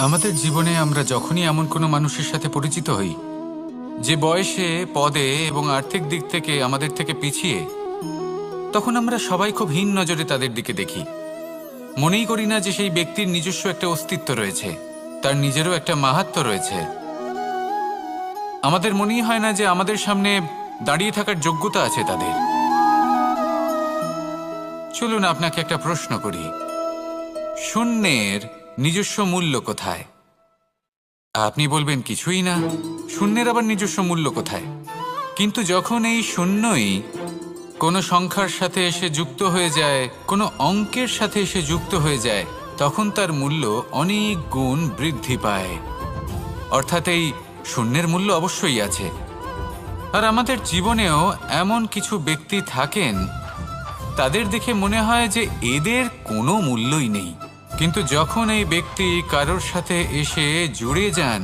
আমাদের জীবনে আমরা যখনই এমন কোনো মানুষের সাথে পরিচিত হই যে বয়সে, পদে এবং আর্থিক দিক থেকে আমাদের থেকে পিছিয়ে, তখন আমরা সবাই খুব হীন নজরে তাদের দিকে দেখি। মনেই করি না যে সেই ব্যক্তির নিজস্ব একটা অস্তিত্ব রয়েছে, তার নিজেরও একটা মাহাত্ম্য রয়েছে। আমাদের মনেই হয় না যে আমাদের সামনে দাঁড়িয়ে থাকার যোগ্যতা আছে তাদের। চলুন আপনাকে একটা প্রশ্ন করি, শূন্যের নিজস্ব মূল্য কোথায়? আপনি বলবেন কিছুই না। শূন্যের আবার নিজস্ব মূল্য কোথায়? কিন্তু যখন এই শূন্যই কোনো সংখ্যার সাথে এসে যুক্ত হয়ে যায়, কোনো অঙ্কের সাথে এসে যুক্ত হয়ে যায়, তখন তার মূল্য অনেক গুণ বৃদ্ধি পায়। অর্থাৎ এই শূন্যের মূল্য অবশ্যই আছে। আর আমাদের জীবনেও এমন কিছু ব্যক্তি থাকেন, তাদের দেখে মনে হয় যে এদের কোনো মূল্যই নেই। কিন্তু যখন এই ব্যক্তি কারোর সাথে এসে জুড়ে যান,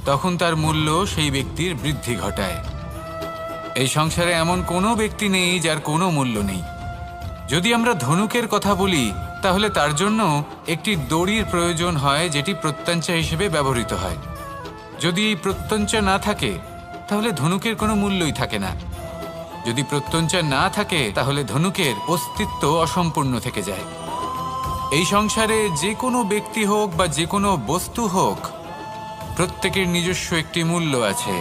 তখন তার মূল্য সেই ব্যক্তির বৃদ্ধি ঘটায়। এই সংসারে এমন কোনো ব্যক্তি নেই যার কোনো মূল্য নেই। যদি আমরা ধনুকের কথা বলি, তাহলে তার জন্য একটি দড়ির প্রয়োজন হয়, যেটি প্রত্যঞ্চা হিসেবে ব্যবহৃত হয়। যদি এই প্রত্যঞ্চা না থাকে, তাহলে ধনুকের কোনো মূল্যই থাকে না। যদি প্রত্যঞ্চা না থাকে, তাহলে ধনুকের অস্তিত্ব অসম্পূর্ণ থেকে যায়। এই সংসারে যে কোনো ব্যক্তি হোক বা যে কোনো বস্তু হোক, প্রত্যেকের নিজস্ব একটি মূল্য আছে।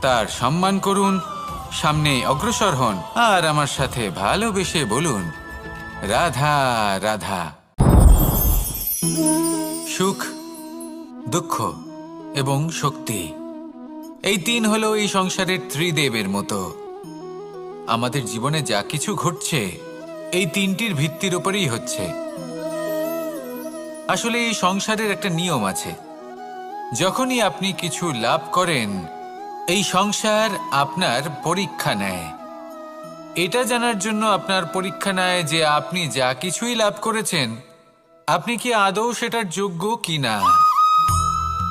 তার সম্মান করুন, সামনে অগ্রসর হন, আর আমার সাথে ভালোবেসে বলুন, রাধা রাধা। সুখ, দুঃখ এবং শক্তি, এই তিন হলো এই সংসারের ত্রিদেবের মতো। আমাদের জীবনে যা কিছু ঘটছে, এই তিনটির ভিত্তির উপরেই হচ্ছে। আসলে এই সংসারের একটা নিয়ম আছে, যখনই আপনি কিছু লাভ করেন, এই সংসার আপনার পরীক্ষা নেয়। এটা জানার জন্য আপনার পরীক্ষা নেয় যে আপনি যা কিছুই লাভ করেছেন, আপনি কি আদৌ সেটার যোগ্য কি না।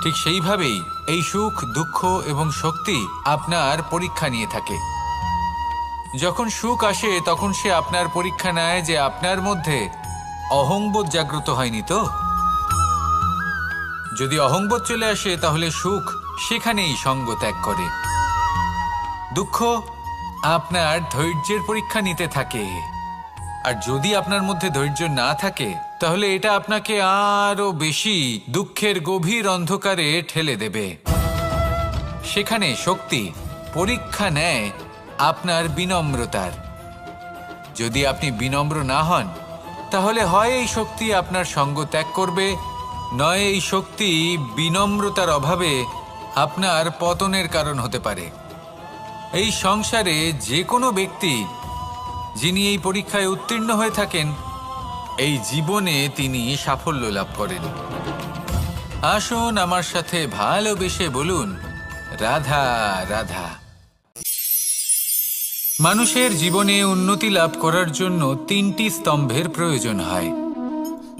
ঠিক সেইভাবেই এই সুখ, দুঃখ এবং শক্তি আপনার পরীক্ষা নিয়ে থাকে। যখন সুখ আসে, তখন সে আপনার পরীক্ষা নেয় যে আপনার মধ্যে অহংবোধ জাগ্রত হয়নি তো। যদি অহংবোধ চলে আসে, তাহলে সুখ সেখানেই সঙ্গ ত্যাগ করে। দুঃখ আপনার ধৈর্যের পরীক্ষা নিতে থাকে, আর যদি আপনার মধ্যে ধৈর্য না থাকে, তাহলে এটা আপনাকে আরো বেশি দুঃখের গভীর অন্ধকারে ঠেলে দেবে। সেখানে শক্তি পরীক্ষা নেয় আপনার বিনম্রতার। যদি আপনি বিনম্র না হন, তাহলে হয় এই শক্তি আপনার সঙ্গ ত্যাগ করবে, নয় এই শক্তি বিনম্রতার অভাবে আপনার পতনের কারণ হতে পারে। এই সংসারে যে কোনো ব্যক্তি যিনি এই পরীক্ষায় উত্তীর্ণ হয়ে থাকেন, এই জীবনে তিনি সাফল্য লাভ করেন। আসুন আমার সাথে ভালোবেসে বলুন, রাধা রাধা। মানুষের জীবনে উন্নতি লাভ করার জন্য তিনটি স্তম্ভের প্রয়োজন হয়।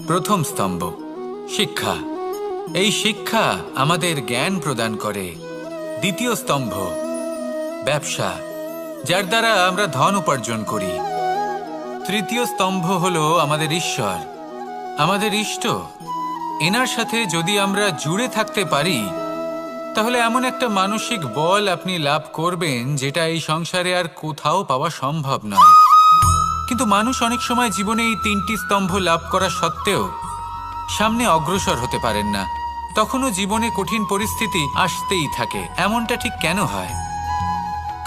প্রথম স্তম্ভ শিক্ষা। এই শিক্ষা আমাদের জ্ঞান প্রদান করে। দ্বিতীয় স্তম্ভ ব্যবসা, যার দ্বারা আমরা ধন উপার্জন করি। তৃতীয় স্তম্ভ হলো আমাদের ঈশ্বর, আমাদের ইষ্ট। এনার সাথে যদি আমরা জুড়ে থাকতে পারি, তাহলে এমন একটা মানসিক বল আপনি লাভ করবেন, যেটা এই সংসারে আর কোথাও পাওয়া সম্ভব নয়। কিন্তু মানুষ অনেক সময় জীবনে এই তিনটি স্তম্ভ লাভ করা সত্ত্বেও সামনে অগ্রসর হতে পারেন না। তখনও জীবনে কঠিন পরিস্থিতি আসতেই থাকে। এমনটা ঠিক কেন হয়?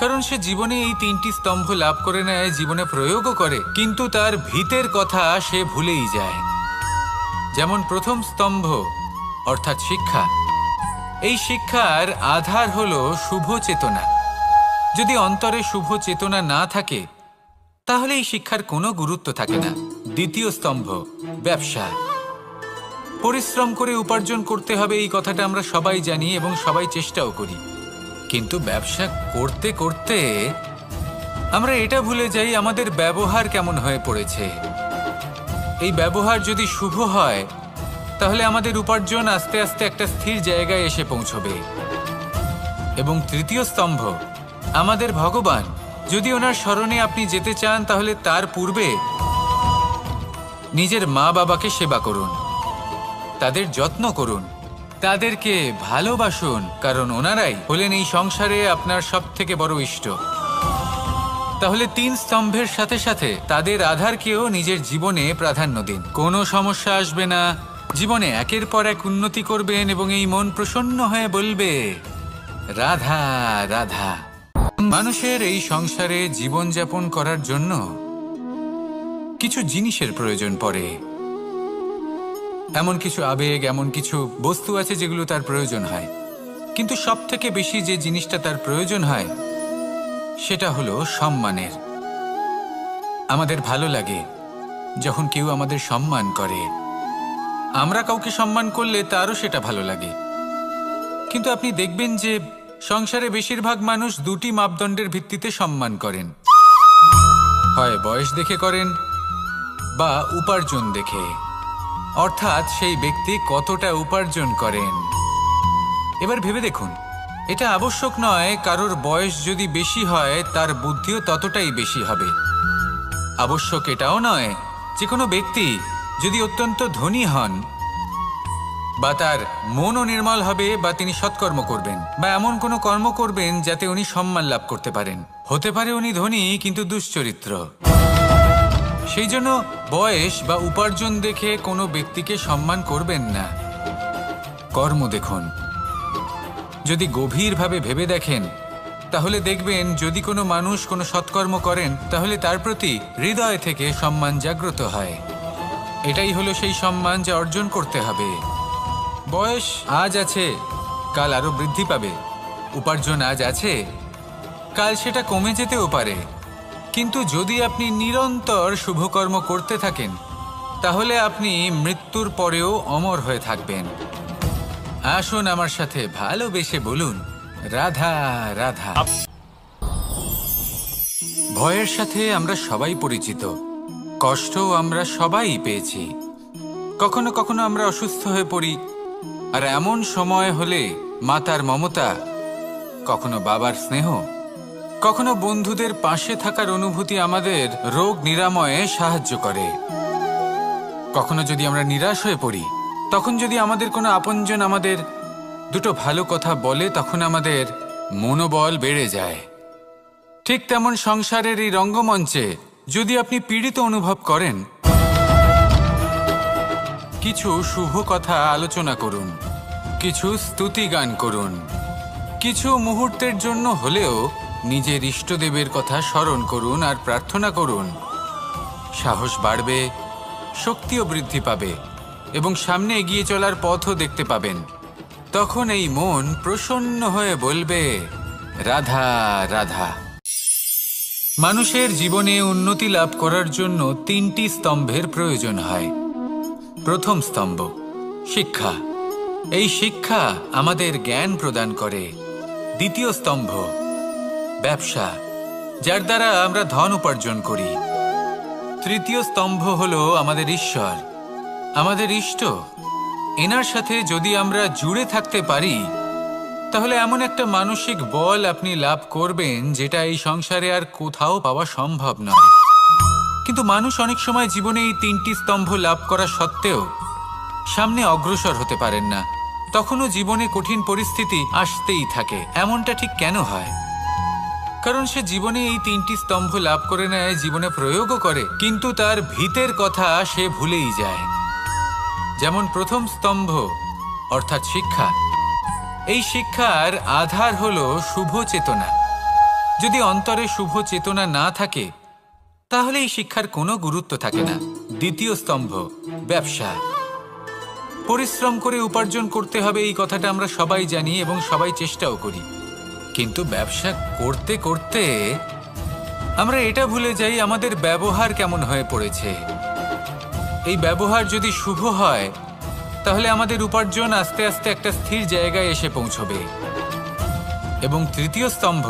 কারণ সে জীবনে এই তিনটি স্তম্ভ লাভ করে নেয়, জীবনে প্রয়োগও করে, কিন্তু তার ভিতের কথা সে ভুলেই যায়। যেমন প্রথম স্তম্ভ অর্থাৎ শিক্ষা। এই শিক্ষার আধার হলো শুভ চেতনা। যদি অন্তরে শুভ চেতনা না থাকে, তাহলে এই শিক্ষার কোনো গুরুত্ব থাকে না। দ্বিতীয় স্তম্ভ ব্যবসা। পরিশ্রম করে উপার্জন করতে হবে, এই কথাটা আমরা সবাই জানি এবং সবাই চেষ্টাও করি। কিন্তু ব্যবসা করতে করতে আমরা এটা ভুলে যাই আমাদের ব্যবহার কেমন হয়ে পড়েছে। এই ব্যবহার যদি শুভ হয়, তাহলে আমাদের উপার্জন আস্তে আস্তে একটা স্থির জায়গায় এসে পৌঁছবে। এবং তৃতীয় স্তম্ভ আমাদের ভগবান। যদি ওনার শরণে আপনি যেতে চান, তাহলে তার পূর্বে নিজের মা বাবাকে সেবা করুন। তাদের যত্ন করুন, তাদেরকে ভালোবাসুন, কারণ ওনারাই হলেন এই সংসারে আপনার সবথেকে বড় ইষ্ট। তাহলে 3 স্তম্ভের সাথে সাথে তাদের আধারকেও নিজের জীবনে প্রাধান্য দিন। কোনো সমস্যা আসবে না, জীবনে একের পর এক উন্নতি করবেন এবং এই মন প্রসন্ন হয়ে বলবে রাধা রাধা। মানুষের এই সংসারে জীবনযাপন করার জন্য কিছু জিনিসের প্রয়োজন পড়ে। এমন কিছু আবেগ, এমন কিছু বস্তু আছে যেগুলো তার প্রয়োজন হয়, কিন্তু সব থেকে বেশি যে জিনিসটা তার প্রয়োজন হয় সেটা হলো সম্মানের। আমাদের ভালো লাগে যখন কেউ আমাদের সম্মান করে, আমরা কাউকে সম্মান করলে তারও সেটা ভালো লাগে। কিন্তু আপনি দেখবেন যে সংসারে বেশিরভাগ মানুষ 2টি মাপদণ্ডের ভিত্তিতে সম্মান করেন, হয় বয়স দেখে করেন বা উপার্জন দেখে, অর্থাৎ সেই ব্যক্তি কতটা উপার্জন করেন। এবার ভেবে দেখুন, এটা আবশ্যক নয় কারোর বয়স যদি বেশি হয় তার বুদ্ধিও ততটাই বেশি হবে। আবশ্যক এটাও নয় যে কোনো ব্যক্তি যদি অত্যন্ত ধনী হন বা তার মনও নির্মল হবে বা তিনি সৎকর্ম করবেন বা এমন কোনো কর্ম করবেন যাতে উনি সম্মান লাভ করতে পারেন। হতে পারে উনি ধনী কিন্তু দুশ্চরিত্র। সেই জন্য বয়স বা উপার্জন দেখে কোনো ব্যক্তিকে সম্মান করবেন না, কর্ম দেখুন। যদি গভীরভাবে ভেবে দেখেন তাহলে দেখবেন যদি কোনো মানুষ কোনো সৎকর্ম করেন তাহলে তার প্রতি হৃদয় থেকে সম্মান জাগ্রত হয়। এটাই হলো সেই সম্মান যা অর্জন করতে হবে। বয়স আজ আছে, কাল আরো বৃদ্ধি পাবে। উপার্জন আজ আছে, কাল সেটা কমে যেতেও পারে। কিন্তু যদি আপনি নিরন্তর শুভকর্ম করতে থাকেন তাহলে আপনি মৃত্যুর পরেও অমর হয়ে থাকবেন। আসুন আমার সাথে ভালোবেসে বলুন রাধা রাধা। ভয়ের সাথে আমরা সবাই পরিচিত, কষ্টও আমরা সবাই পেয়েছি। কখনো কখনো আমরা অসুস্থ হয়ে পড়ি, আর এমন সময় হলে মাতার মমতা, কখনো বাবার স্নেহ, কখনো বন্ধুদের পাশে থাকার অনুভূতি আমাদের রোগ নিরাময়ে সাহায্য করে। কখনো যদি আমরা নিরাশ হয়ে পড়ি, তখন যদি আমাদের কোনো আপনজন আমাদের 2টো ভালো কথা বলে তখন আমাদের মনোবল বেড়ে যায়। ঠিক তেমন সংসারের এই রঙ্গমঞ্চে যদি আপনি পীড়িত অনুভব করেন, কিছু শুভ কথা আলোচনা করুন, কিছু স্তুতি গান করুন, কিছু মুহূর্তের জন্য হলেও নিজের ইষ্টদেবের কথা স্মরণ করুন আর প্রার্থনা করুন। সাহস বাড়বে, শক্তিও বৃদ্ধি পাবে এবং সামনে এগিয়ে চলার পথও দেখতে পাবেন। তখন এই মন প্রসন্ন হয়ে বলবে রাধা রাধা। মানুষের জীবনে উন্নতি লাভ করার জন্য 3টি স্তম্ভের প্রয়োজন হয়। প্রথম স্তম্ভ শিক্ষা। এই শিক্ষা আমাদের জ্ঞান প্রদান করে। দ্বিতীয় স্তম্ভ ব্যবসা, যার দ্বারা আমরা ধন উপার্জন করি। তৃতীয় স্তম্ভ হলো আমাদের ঈশ্বর, আমাদের ইষ্ট। এনার সাথে যদি আমরা জুড়ে থাকতে পারি তাহলে এমন একটা মানসিক বল আপনি লাভ করবেন যেটা এই সংসারে আর কোথাও পাওয়া সম্ভব নয়। কিন্তু মানুষ অনেক সময় জীবনে এই 3টি স্তম্ভ লাভ করা সত্ত্বেও সামনে অগ্রসর হতে পারেন না। তখনও জীবনে কঠিন পরিস্থিতি আসতেই থাকে। এমনটা ঠিক কেন হয়? কারণ সে জীবনে এই 3টি স্তম্ভ লাভ করে নেয়, জীবনে প্রয়োগও করে, কিন্তু তার ভিতের কথা সে ভুলেই যায়। যেমন প্রথম স্তম্ভ অর্থাৎ শিক্ষা। এই শিক্ষার আধার হলো শুভ চেতনা। যদি অন্তরে শুভ চেতনা না থাকে তাহলে এই শিক্ষার কোনো গুরুত্ব থাকে না। দ্বিতীয় স্তম্ভ ব্যবসা। পরিশ্রম করে উপার্জন করতে হবে, এই কথাটা আমরা সবাই জানি এবং সবাই চেষ্টাও করি। কিন্তু ব্যবসা করতে করতে আমরা এটা ভুলে যাই আমাদের ব্যবহার কেমন হয়ে পড়েছে। এই ব্যবহার যদি শুভ হয় তাহলে আমাদের উপার্জন আস্তে আস্তে একটা স্থির জায়গায় এসে পৌঁছবে। এবং তৃতীয় স্তম্ভ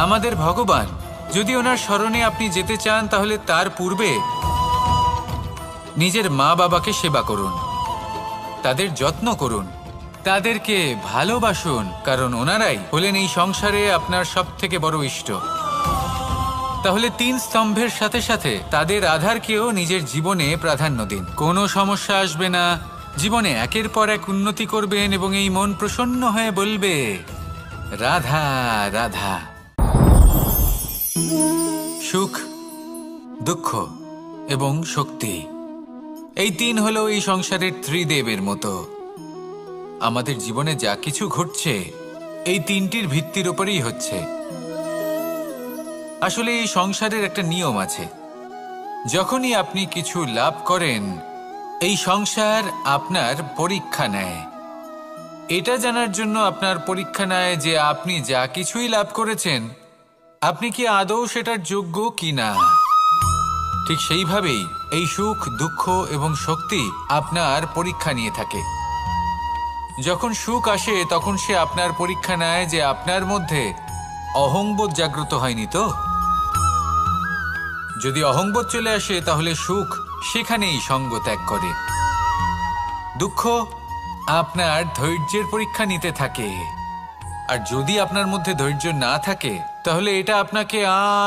আমাদের ভগবান। যদি ওনার শরণে আপনি যেতে চান তাহলে তার পূর্বে নিজের মা বাবাকে সেবা করুন, তাদের যত্ন করুন, তাদেরকে ভালোবাসুন, কারণ ওনারাই হলেন এই সংসারে আপনার সবথেকে বড় ইষ্ট। তাহলে 3 স্তম্ভের সাথে সাথে তাদের আধারকেও নিজের জীবনে প্রাধান্য দিন। কোনো সমস্যা আসবে না, জীবনে একের পর এক উন্নতি করবেন এবং এই মন প্রসন্ন হয়ে বলবে, রাধা রাধা। সুখ, দুঃখ এবং শক্তি, এই তিন হলো এই সংসারের ত্রিদেবের মতো। আমাদের জীবনে যা কিছু ঘটছে এই তিনটির ভিত্তির উপরেই হচ্ছে। আসলে এই সংসারের একটা নিয়ম আছে, যখনই আপনি কিছু লাভ করেন এই সংসার আপনার পরীক্ষা নেয়। এটা জানার জন্য আপনার পরীক্ষা নেয় যে আপনি যা কিছুই লাভ করেছেন আপনি কি আদৌ সেটার যোগ্য কিনা। ঠিক সেইভাবেই এই সুখ, দুঃখ এবং শক্তি আপনার পরীক্ষা নিয়ে থাকে। যখন সুখ আসে তখন সে আপনার পরীক্ষা নেয় যে আপনার মধ্যে অহংবোধ জাগ্রত হয়নি তো। যদি অহংবোধ চলে আসে তাহলে সুখ সেখানেই সঙ্গ ত্যাগ করে। দুঃখ আপনার ধৈর্যের পরীক্ষা নিতে থাকে, আর যদি আপনার মধ্যে ধৈর্য না থাকে তাহলে এটা আপনাকে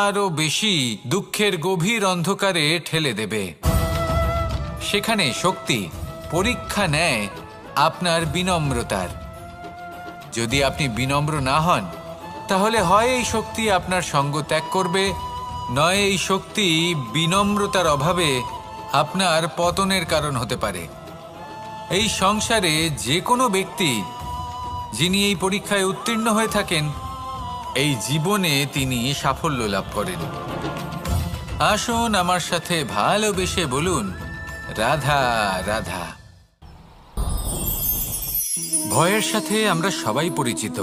আরো বেশি দুঃখের গভীর অন্ধকারে ঠেলে দেবে। সেখানে শক্তি পরীক্ষা নেয় আপনার বিনম্রতার। যদি আপনি বিনম্র না হন তাহলে হয় এই শক্তি আপনার সঙ্গ ত্যাগ করবে, নয় এই শক্তি বিনম্রতার অভাবে আপনার পতনের কারণ হতে পারে। এই সংসারে যে কোনো ব্যক্তি যিনি এই পরীক্ষায় উত্তীর্ণ হয়ে থাকেন এই জীবনে তিনি সাফল্য লাভ করেন। আসুন আমার সাথে ভালোবেসে বলুন, রাধা রাধা। ভয়ের সাথে আমরা সবাই পরিচিত,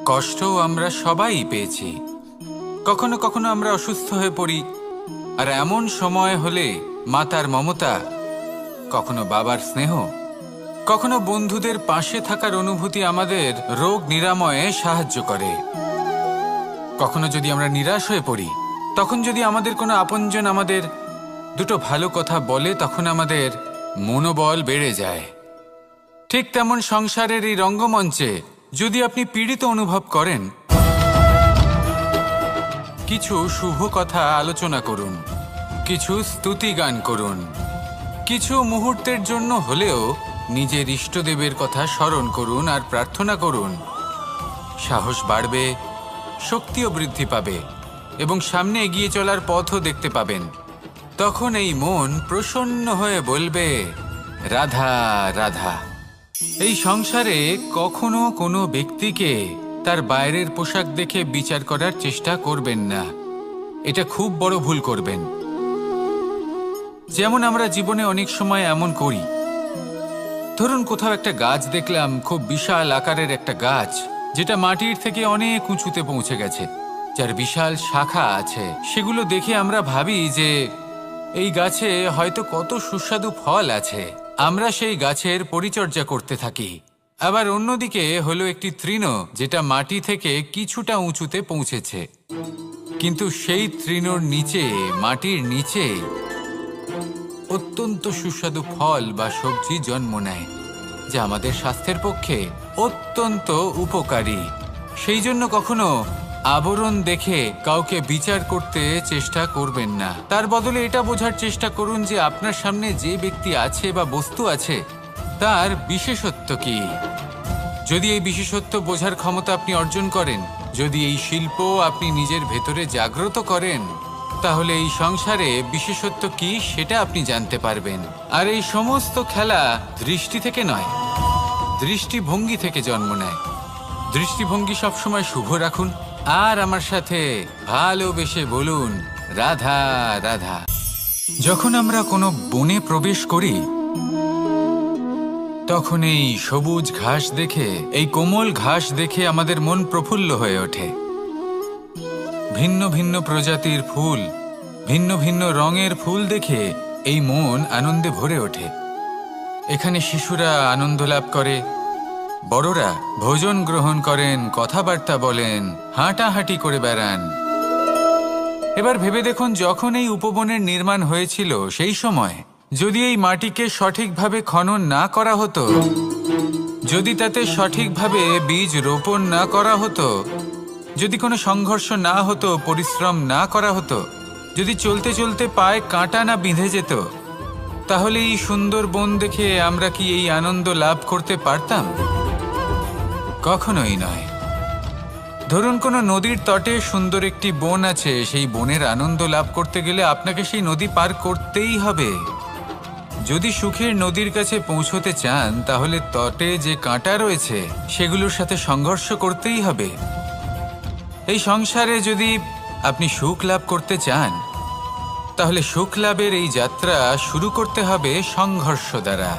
কষ্টও আমরা সবাই পেয়েছি। কখনো কখনো আমরা অসুস্থ হয়ে পড়ি, আর এমন সময় হলে মাতার মমতা, কখনো বাবার স্নেহ, কখনো বন্ধুদের পাশে থাকার অনুভূতি আমাদের রোগ নিরাময়ে সাহায্য করে। কখনো যদি আমরা নিরাশ হয়ে পড়ি, তখন যদি আমাদের কোনো আপনজন আমাদের দুটো ভালো কথা বলে তখন আমাদের মনোবল বেড়ে যায়। ঠিক তেমন সংসারের এই রঙ্গমঞ্চে যদি আপনি পীড়িত অনুভব করেন, কিছু শুভ কথা আলোচনা করুন, কিছু স্তুতি গান করুন, কিছু মুহূর্তের জন্য হলেও নিজের ইষ্টদেবের কথা স্মরণ করুন আর প্রার্থনা করুন। সাহস বাড়বে, শক্তিও বৃদ্ধি পাবে এবং সামনে এগিয়ে চলার পথও দেখতে পাবেন। তখন এই মন প্রসন্ন হয়ে বলবে, রাধা রাধা। এই সংসারে কখনো কোনো ব্যক্তিকে তার বাইরের পোশাক দেখে বিচার করার চেষ্টা করবেন না, এটা খুব বড় ভুল করবেন। যেমন আমরা জীবনে অনেক সময় এমন করি, ধরুন কোথাও একটা গাছ দেখলাম, খুব বিশাল আকারের একটা গাছ যেটা মাটির থেকে অনেক উঁচুতে পৌঁছে গেছে, যার বিশাল শাখা আছে। সেগুলো দেখে আমরা ভাবি যে এই গাছে হয়তো কত সুস্বাদু ফল আছে, আমরা সেই গাছের পরিচর্যা করতে থাকি। আবার অন্যদিকে হলো একটি তৃণ যেটা মাটি থেকে কিছুটা উঁচুতে পৌঁছেছে, কিন্তু সেই তৃণর নিচে, মাটির নিচে অত্যন্ত সুস্বাদু ফল বা সবজি জন্ম নেয়, যা আমাদের স্বাস্থ্যের পক্ষে অত্যন্ত উপকারী। সেই জন্য কখনো আবরণ দেখে কাউকে বিচার করতে চেষ্টা করবেন না। তার বদলে এটা বোঝার চেষ্টা করুন যে আপনার সামনে যে ব্যক্তি আছে বা বস্তু আছে তার বিশেষত্ব কি। যদি এই বিশেষত্ব বোঝার ক্ষমতা আপনি অর্জন করেন, যদি এই শিল্প আপনি নিজের ভেতরে জাগ্রত করেন, তাহলে এই সংসারে বিশেষত্ব কি সেটা আপনি জানতে পারবেন। আর এই সমস্ত খেলা দৃষ্টি থেকে নয়, দৃষ্টিভঙ্গি থেকে জন্ম নেয়। দৃষ্টিভঙ্গি সবসময় শুভ রাখুন আর আমার সাথে ভালোবেসে বলুন, রাধা রাধা। যখন আমরা কোনো বনে প্রবেশ করি তখন এই সবুজ ঘাস দেখে, এই কোমল ঘাস দেখে আমাদের মন প্রফুল্ল হয়ে ওঠে। ভিন্ন ভিন্ন প্রজাতির ফুল, ভিন্ন ভিন্ন রঙের ফুল দেখে এই মন আনন্দে ভরে ওঠে। এখানে শিশুরা আনন্দ লাভ করে, বড়রা ভোজন গ্রহণ করেন, কথাবার্তা বলেন, হাঁটাহাঁটি করে বেড়ান। এবার ভেবে দেখুন, যখন এই উপবনের নির্মাণ হয়েছিল সেই সময় যদি এই মাটিকে সঠিকভাবে খনন না করা হতো, যদি তাতে সঠিকভাবে বীজ রোপণ না করা হতো, যদি কোনো সংঘর্ষ না হতো, পরিশ্রম না করা হতো, যদি চলতে চলতে পায়ে কাঁটা না বিঁধে যেত, তাহলে এই সুন্দর বন দেখে আমরা কি এই আনন্দ লাভ করতে পারতাম? কখনোই নয়। ধরুন কোনো নদীর তটে সুন্দর একটি বন আছে, সেই বনের আনন্দ লাভ করতে গেলে আপনাকে সেই নদী পার করতেই হবে। যদি সুখের নদীর কাছে পৌঁছতে চান তাহলে তটে যে কাঁটা রয়েছে সেগুলোর সাথে সংঘর্ষ করতেই হবে। এই সংসারে যদি আপনি সুখ লাভ করতে চান তাহলে সুখ লাভের এই যাত্রা শুরু করতে হবে সংঘর্ষ দ্বারা।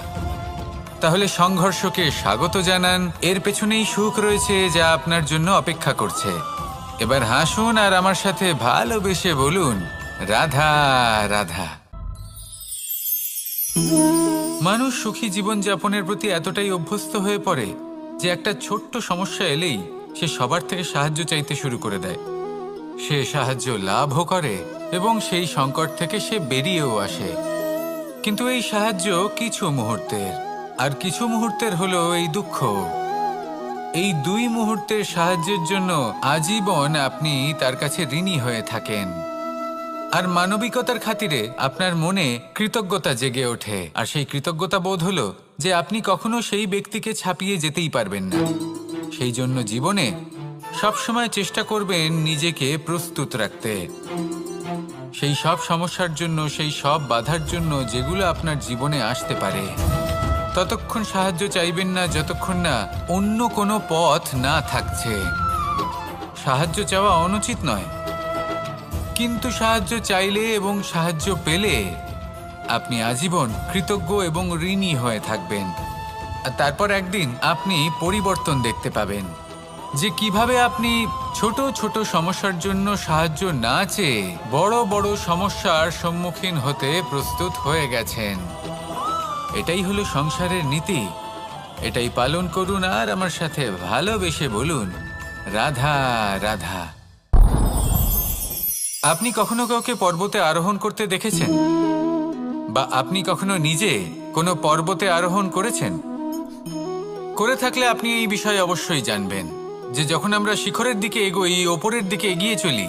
তাহলে সংঘর্ষকে স্বাগত জানান, এর পেছনেই সুখ রয়েছে যা আপনার জন্য অপেক্ষা করছে। এবার হাসুন আর আমার সাথে ভালোবেসে বলুন, রাধা রাধা। মানুষ সুখী জীবনযাপনের প্রতি এতটাই অভ্যস্ত হয়ে পড়ে যে একটা ছোট্ট সমস্যা এলেই সে সবার থেকে সাহায্য চাইতে শুরু করে দেয়। সে সাহায্য লাভও করে এবং সেই সংকট থেকে সে বেরিয়েও আসে। কিন্তু এই সাহায্য কিছু মুহূর্তের, আর কিছু মুহূর্তের হলো এই দুঃখ। এই দুই মুহূর্তের সাহায্যের জন্য আজীবন আপনি তার কাছে ঋণী হয়ে থাকেন। আর মানবিকতার খাতিরে আপনার মনে কৃতজ্ঞতা জেগে ওঠে, আর সেই কৃতজ্ঞতা বোধ হলো যে আপনি কখনো সেই ব্যক্তিকে ছাপিয়ে যেতেই পারবেন না। সেই জন্য জীবনে সবসময় চেষ্টা করবেন নিজেকে প্রস্তুত রাখতে সেই সব সমস্যার জন্য, সেই সব বাধার জন্য যেগুলো আপনার জীবনে আসতে পারে। ততক্ষণ সাহায্য চাইবেন না যতক্ষণ না অন্য কোনো পথ না থাকছে। সাহায্য চাওয়া অনুচিত নয়, কিন্তু সাহায্য চাইলে এবং সাহায্য পেলে আপনি আজীবন কৃতজ্ঞ এবং ঋণী হয়ে থাকবেন। আর তারপর একদিন আপনি পরিবর্তন দেখতে পাবেন যে কিভাবে আপনি ছোট ছোট সমস্যার জন্য সাহায্য না চেয়ে বড় বড় সমস্যার সম্মুখীন হতে প্রস্তুত হয়ে গেছেন। এটাই হলো সংসারের নীতি। এটাই পালন করুন আর আমার সাথে ভালোবেসে বলুন, রাধা রাধা। আপনি কখনো কাউকে পর্বতে আরোহণ করতে দেখেছেন? বা আপনি কখনো নিজে কোনো পর্বতে আরোহণ করেছেন? করে থাকলে আপনি এই বিষয়ে অবশ্যই জানবেন যে যখন আমরা শিখরের দিকে এগোই, ওপরের দিকে এগিয়ে চলি,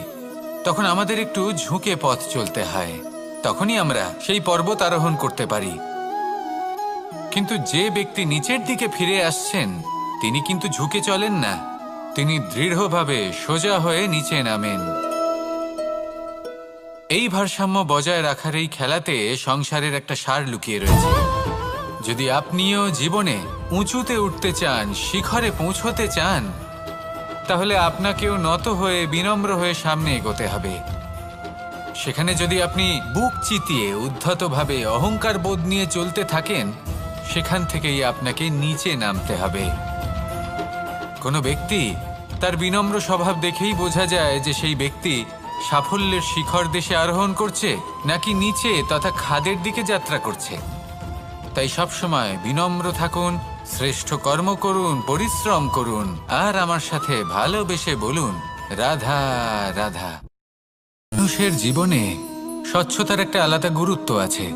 তখন আমাদের একটু ঝুঁকে পথ চলতে হয়। তখনই আমরা সেই পর্বত আরোহণ করতে পারি। কিন্তু যে ব্যক্তি নিচের দিকে ফিরে আসছেন তিনি কিন্তু ঝুঁকে চলেন না, তিনি দৃঢ়ভাবে সোজা হয়ে নিচে নামেন। এই ভারসাম্য বজায় রাখার এই খেলাতে সংসারের একটা সার লুকিয়ে রয়েছে। যদি আপনিও জীবনে উঁচুতে উঠতে চান, শিখরে পৌঁছতে চান, তাহলে আপনাকেও নত হয়ে বিনম্র হয়ে সামনে এগোতে হবে। সেখানে যদি আপনি বুক চিতিয়ে উদ্ধতভাবে অহংকার বোধ নিয়ে চলতে থাকেন, সেখান থেকেই আপনাকে নিচে নামতে হবে। কোনো ব্যক্তি তার বিনম্র স্বভাব দেখেই বোঝা যায় যে সেই ব্যক্তি সাফল্যের শিখর দেশে আরোহণ করছে নাকি নিচে তথা খাদের দিকে যাত্রা করছে। তাই সবসময় বিনম্র থাকুন, শ্রেষ্ঠ কর্ম করুন, পরিশ্রম করুন আর আমার সাথে ভালোবেসে বলুন, রাধা রাধা। মানুষের জীবনে স্বচ্ছতার একটা আলাদা গুরুত্ব আছে।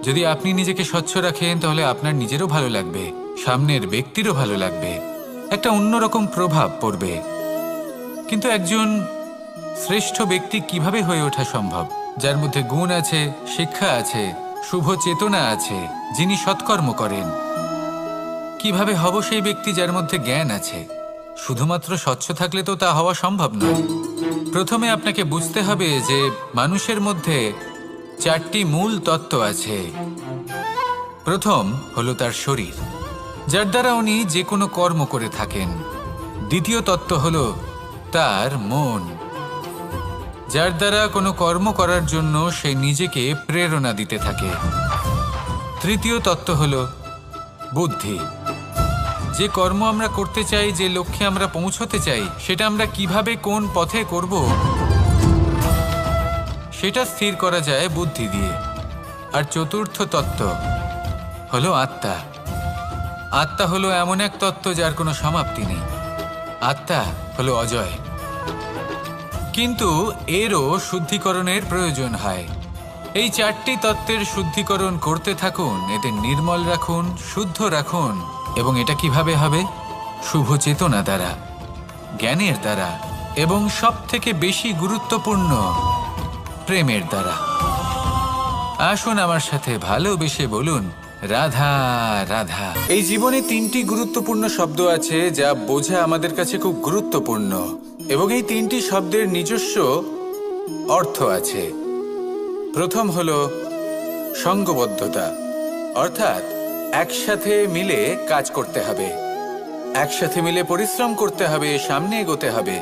যদি আপনি নিজেকে স্বচ্ছ রাখেন তাহলে আপনার নিজেরও ভালো লাগবে, সামনের ব্যক্তিরও ভালো লাগবে, একটা অন্যরকম প্রভাব পড়বে। কিন্তু একজন শ্রেষ্ঠ ব্যক্তি কিভাবে হয়ে ওঠা সম্ভব? যার মধ্যে গুণ আছে, শিক্ষা আছে, শুভ চেতনা আছে, যিনি সৎকর্ম করেন। কিভাবে হব সেই ব্যক্তি যার মধ্যে জ্ঞান আছে? শুধুমাত্র স্বচ্ছ থাকলে তো তা হওয়া সম্ভব নয়। প্রথমে আপনাকে বুঝতে হবে যে মানুষের মধ্যে চারটি মূল তত্ত্ব আছে। প্রথম হলো তার শরীর, যার দ্বারা উনি যে কোনো কর্ম করে থাকেন। দ্বিতীয় তত্ত্ব হলো তার মন, যার দ্বারা কোনো কর্ম করার জন্য সে নিজেকে প্রেরণা দিতে থাকে। তৃতীয় তত্ত্ব হলো বুদ্ধি, যে কর্ম আমরা করতে চাই, যে লক্ষ্যে আমরা পৌঁছতে চাই, সেটা আমরা কিভাবে কোন পথে করব সেটা স্থির করা যায় বুদ্ধি দিয়ে। আর চতুর্থ তত্ত্ব হলো আত্মা। আত্মা হলো এমন এক তত্ত্ব যার কোনো সমাপ্তি নেই। আত্মা হলো অজয়, কিন্তু এরও শুদ্ধিকরণের প্রয়োজন হয়। এই চারটি তত্ত্বের শুদ্ধিকরণ করতে থাকুন, এদের নির্মল রাখুন, শুদ্ধ রাখুন। এবং এটা কিভাবে হবে? শুভ চেতনা দ্বারা, জ্ঞানের দ্বারা, এবং সব থেকে বেশি গুরুত্বপূর্ণ প্রেমের দ্বারা। আসুন আমার সাথে ভালোবেসে বলুন, রাধা রাধা। এই জীবনে তিনটি গুরুত্বপূর্ণ শব্দ আছে যা বোঝা আমাদের কাছে খুব গুরুত্বপূর্ণ, এবং এই তিনটি শব্দের নিজস্ব অর্থ আছে। প্রথম হলো সঙ্গবদ্ধতা, অর্থাৎ একসাথে মিলে কাজ করতে হবে, একসাথে মিলে পরিশ্রম করতে হবে, সামনে এগোতে হবে।